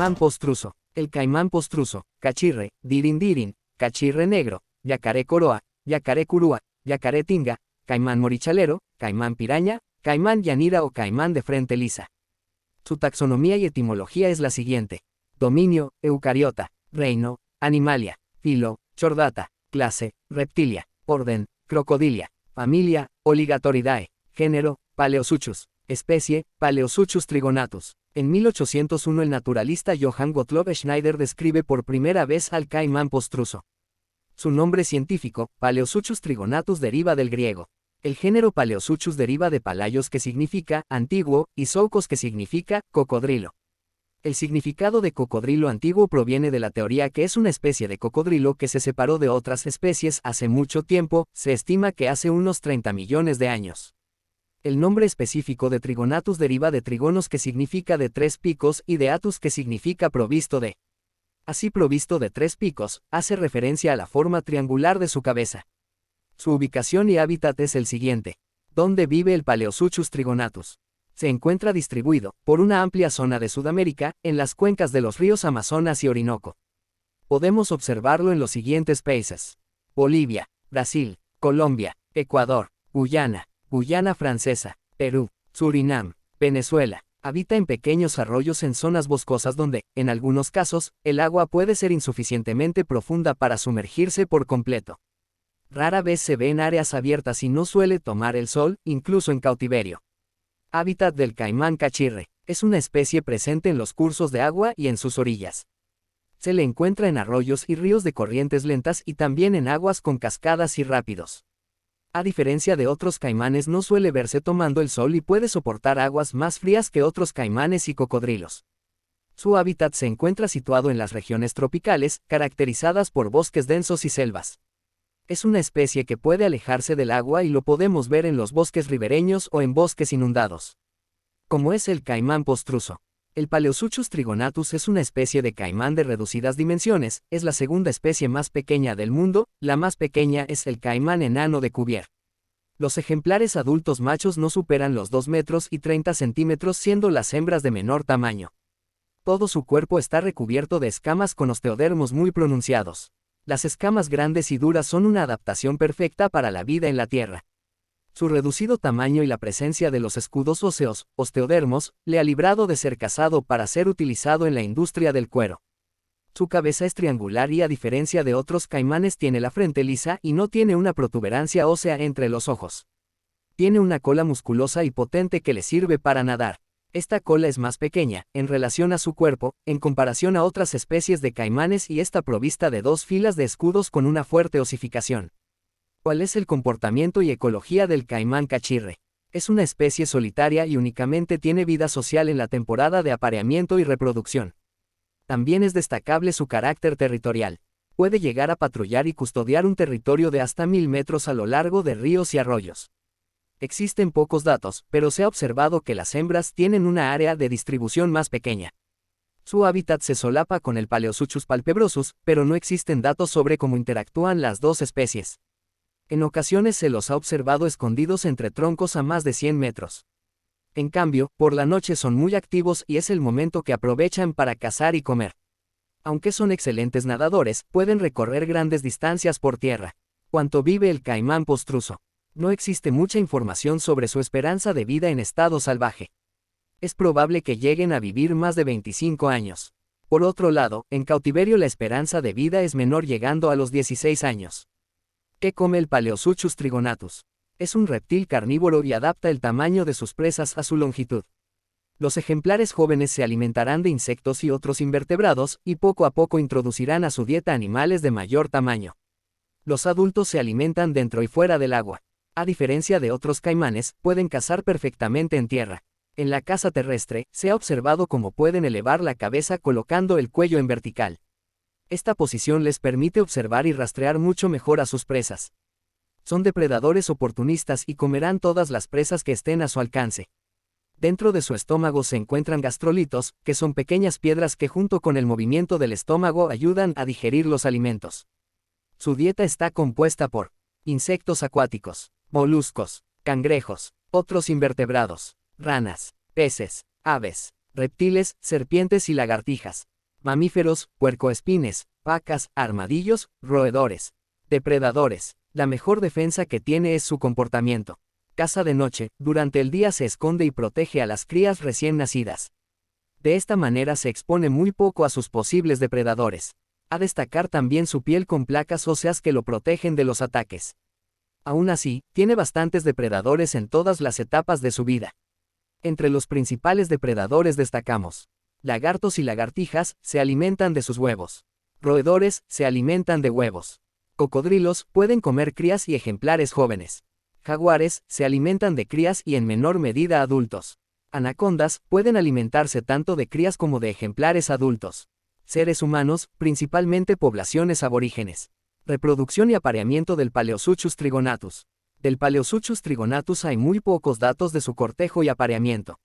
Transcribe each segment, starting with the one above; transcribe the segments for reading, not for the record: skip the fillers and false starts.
Caimán postruso. El caimán postruso, cachirre, dirin, cachirre negro, yacaré coroa, yacaré curúa, yacaré tinga, caimán morichalero, caimán piraña, caimán llanira o caimán de frente lisa. Su taxonomía y etimología es la siguiente. Dominio, eucariota. Reino, animalia. Filo, chordata. Clase, reptilia. Orden, crocodilia. Familia, Oligatoridae. Género, Paleosuchus. Especie, Paleosuchus trigonatus. En 1801 el naturalista Johann Gottlob Schneider describe por primera vez al caimán postruso. Su nombre científico, Paleosuchus trigonatus, deriva del griego. El género Paleosuchus deriva de palaios, que significa antiguo, y zoucos, que significa cocodrilo. El significado de cocodrilo antiguo proviene de la teoría que es una especie de cocodrilo que se separó de otras especies hace mucho tiempo, se estima que hace unos 30 millones de años. El nombre específico de Trigonatus deriva de trigonos, que significa de 3 picos, y de atus, que significa provisto de. Así, provisto de 3 picos, hace referencia a la forma triangular de su cabeza. Su ubicación y hábitat es el siguiente. ¿Dónde vive el Paleosuchus trigonatus? Se encuentra distribuido, por una amplia zona de Sudamérica, en las cuencas de los ríos Amazonas y Orinoco. Podemos observarlo en los siguientes países: Bolivia, Brasil, Colombia, Ecuador, Guyana, Guyana Francesa, Perú, Surinam, Venezuela. Habita en pequeños arroyos en zonas boscosas donde, en algunos casos, el agua puede ser insuficientemente profunda para sumergirse por completo. Rara vez se ve en áreas abiertas y no suele tomar el sol, incluso en cautiverio. Hábitat del caimán cachirre. Es una especie presente en los cursos de agua y en sus orillas. Se le encuentra en arroyos y ríos de corrientes lentas y también en aguas con cascadas y rápidos. A diferencia de otros caimanes, no suele verse tomando el sol y puede soportar aguas más frías que otros caimanes y cocodrilos. Su hábitat se encuentra situado en las regiones tropicales, caracterizadas por bosques densos y selvas. Es una especie que puede alejarse del agua y lo podemos ver en los bosques ribereños o en bosques inundados. Como es el caimán postruso. El Paleosuchus trigonatus es una especie de caimán de reducidas dimensiones, es la segunda especie más pequeña del mundo, la más pequeña es el caimán enano de Cuvier. Los ejemplares adultos machos no superan los 2 metros y 30 centímetros, siendo las hembras de menor tamaño. Todo su cuerpo está recubierto de escamas con osteodermos muy pronunciados. Las escamas grandes y duras son una adaptación perfecta para la vida en la tierra. Su reducido tamaño y la presencia de los escudos óseos, osteodermos, le ha librado de ser cazado para ser utilizado en la industria del cuero. Su cabeza es triangular y, a diferencia de otros caimanes, tiene la frente lisa y no tiene una protuberancia ósea entre los ojos. Tiene una cola musculosa y potente que le sirve para nadar. Esta cola es más pequeña, en relación a su cuerpo, en comparación a otras especies de caimanes, y está provista de 2 filas de escudos con una fuerte osificación. ¿Cuál es el comportamiento y ecología del caimán cachirre? Es una especie solitaria y únicamente tiene vida social en la temporada de apareamiento y reproducción. También es destacable su carácter territorial. Puede llegar a patrullar y custodiar un territorio de hasta 1000 metros a lo largo de ríos y arroyos. Existen pocos datos, pero se ha observado que las hembras tienen una área de distribución más pequeña. Su hábitat se solapa con el Paleosuchus palpebrosus, pero no existen datos sobre cómo interactúan las dos especies. En ocasiones se los ha observado escondidos entre troncos a más de 100 metros. En cambio, por la noche son muy activos y es el momento que aprovechan para cazar y comer. Aunque son excelentes nadadores, pueden recorrer grandes distancias por tierra. ¿Cuánto vive el caimán postruso? No existe mucha información sobre su esperanza de vida en estado salvaje. Es probable que lleguen a vivir más de 25 años. Por otro lado, en cautiverio la esperanza de vida es menor, llegando a los 16 años. ¿Qué come el Paleosuchus trigonatus? Es un reptil carnívoro y adapta el tamaño de sus presas a su longitud. Los ejemplares jóvenes se alimentarán de insectos y otros invertebrados, y poco a poco introducirán a su dieta animales de mayor tamaño. Los adultos se alimentan dentro y fuera del agua. A diferencia de otros caimanes, pueden cazar perfectamente en tierra. En la caza terrestre, se ha observado cómo pueden elevar la cabeza colocando el cuello en vertical. Esta posición les permite observar y rastrear mucho mejor a sus presas. Son depredadores oportunistas y comerán todas las presas que estén a su alcance. Dentro de su estómago se encuentran gastrolitos, que son pequeñas piedras que junto con el movimiento del estómago ayudan a digerir los alimentos. Su dieta está compuesta por insectos acuáticos, moluscos, cangrejos, otros invertebrados, ranas, peces, aves, reptiles, serpientes y lagartijas. Mamíferos, puercoespines, vacas, armadillos, roedores. Depredadores. La mejor defensa que tiene es su comportamiento. Caza de noche, durante el día se esconde y protege a las crías recién nacidas. De esta manera se expone muy poco a sus posibles depredadores. A destacar también su piel con placas óseas que lo protegen de los ataques. Aún así, tiene bastantes depredadores en todas las etapas de su vida. Entre los principales depredadores destacamos: lagartos y lagartijas, se alimentan de sus huevos. Roedores, se alimentan de huevos. Cocodrilos, pueden comer crías y ejemplares jóvenes. Jaguares, se alimentan de crías y en menor medida adultos. Anacondas, pueden alimentarse tanto de crías como de ejemplares adultos. Seres humanos, principalmente poblaciones aborígenes. Reproducción y apareamiento del Paleosuchus trigonatus. Del Paleosuchus trigonatus hay muy pocos datos de su cortejo y apareamiento.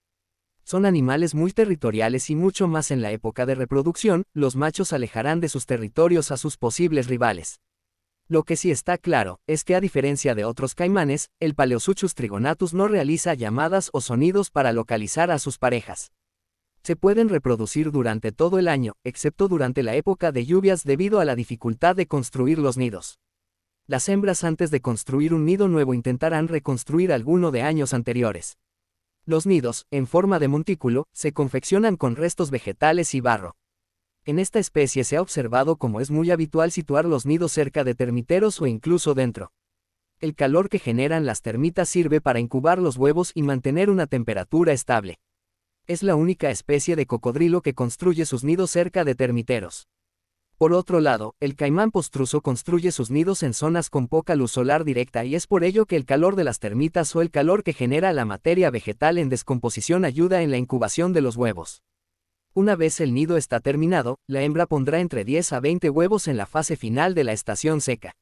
Son animales muy territoriales y mucho más en la época de reproducción, los machos alejarán de sus territorios a sus posibles rivales. Lo que sí está claro, es que a diferencia de otros caimanes, el Paleosuchus trigonatus no realiza llamadas o sonidos para localizar a sus parejas. Se pueden reproducir durante todo el año, excepto durante la época de lluvias debido a la dificultad de construir los nidos. Las hembras antes de construir un nido nuevo intentarán reconstruir alguno de años anteriores. Los nidos, en forma de montículo, se confeccionan con restos vegetales y barro. En esta especie se ha observado como es muy habitual situar los nidos cerca de termiteros o incluso dentro. El calor que generan las termitas sirve para incubar los huevos y mantener una temperatura estable. Es la única especie de cocodrilo que construye sus nidos cerca de termiteros. Por otro lado, el caimán postruso construye sus nidos en zonas con poca luz solar directa y es por ello que el calor de las termitas o el calor que genera la materia vegetal en descomposición ayuda en la incubación de los huevos. Una vez el nido está terminado, la hembra pondrá entre 10 a 20 huevos en la fase final de la estación seca.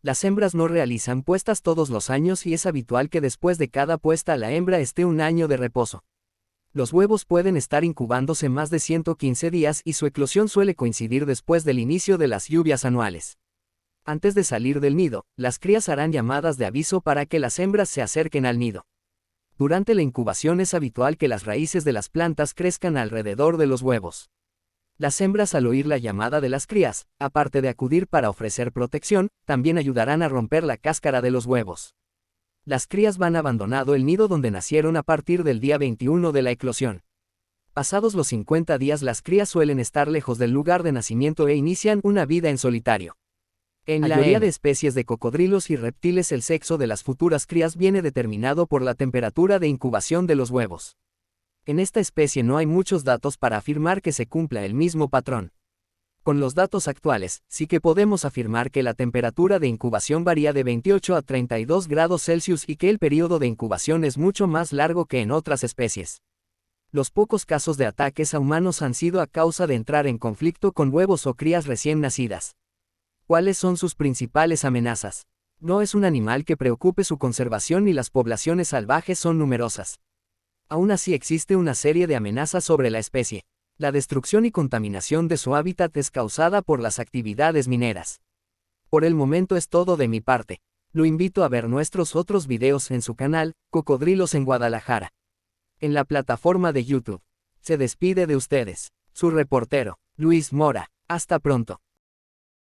Las hembras no realizan puestas todos los años y es habitual que después de cada puesta la hembra esté un año de reposo. Los huevos pueden estar incubándose más de 115 días y su eclosión suele coincidir después del inicio de las lluvias anuales. Antes de salir del nido, las crías harán llamadas de aviso para que las hembras se acerquen al nido. Durante la incubación es habitual que las raíces de las plantas crezcan alrededor de los huevos. Las hembras al oír la llamada de las crías, aparte de acudir para ofrecer protección, también ayudarán a romper la cáscara de los huevos. Las crías van abandonado el nido donde nacieron a partir del día 21 de la eclosión. Pasados los 50 días las crías suelen estar lejos del lugar de nacimiento e inician una vida en solitario. En la mayoría de especies de cocodrilos y reptiles el sexo de las futuras crías viene determinado por la temperatura de incubación de los huevos. En esta especie no hay muchos datos para afirmar que se cumpla el mismo patrón. Con los datos actuales, sí que podemos afirmar que la temperatura de incubación varía de 28 a 32 grados Celsius y que el periodo de incubación es mucho más largo que en otras especies. Los pocos casos de ataques a humanos han sido a causa de entrar en conflicto con huevos o crías recién nacidas. ¿Cuáles son sus principales amenazas? No es un animal que preocupe su conservación y las poblaciones salvajes son numerosas. Aún así existe una serie de amenazas sobre la especie. La destrucción y contaminación de su hábitat es causada por las actividades mineras. Por el momento es todo de mi parte. Lo invito a ver nuestros otros videos en su canal, Cocodrilos en Guadalajara. En la plataforma de YouTube. Se despide de ustedes, su reportero, Luis Mora. Hasta pronto.